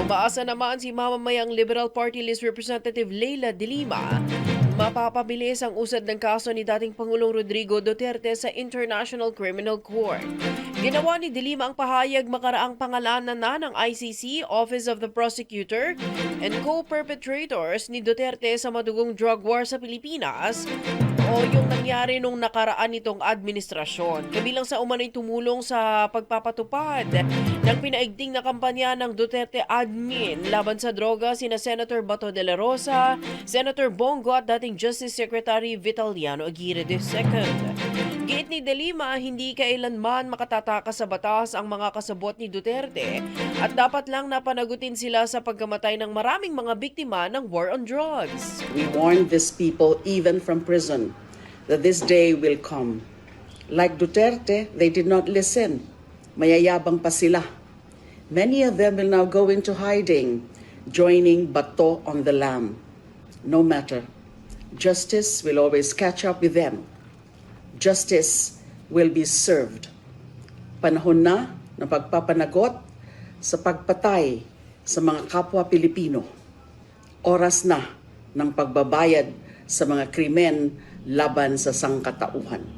Umaasa naman si mamamayang Liberal Party List Representative Leila de Lima, mapapabilis ang usad ng kaso ni dating Pangulong Rodrigo Duterte sa International Criminal Court. Ginawa ni de Lima ang pahayag makaraang pangalanan na ng ICC, Office of the Prosecutor, and co-perpetrators ni Duterte sa madugong drug war sa Pilipinas o yung nangyari nung nakaraan nitong administrasyon. Kabilang sa umano'y tumulong sa pagpapatupad ng pinaigting na kampanya ng Duterte admin laban sa droga sina Senator Bato de la Rosa, Senator Bongo at dating Justice Secretary Vitaliano Aguirre II. Giit ni de Lima, hindi kailanman makatatakas sa batas ang mga kasabot ni Duterte at dapat lang napanagutin sila sa pagkamatay ng maraming mga biktima ng war on drugs. We warned these people even from prison that this day will come. Like Duterte, they did not listen. Mayayabang pa sila. Many of them will now go into hiding, joining Bato on the lam. No matter. Justice will always catch up with them. Justice will be served. Panahon na ng pagpapanagot sa pagpatay sa mga kapwa Pilipino. Oras na ng pagbabayad sa mga krimen laban sa sangkatauhan.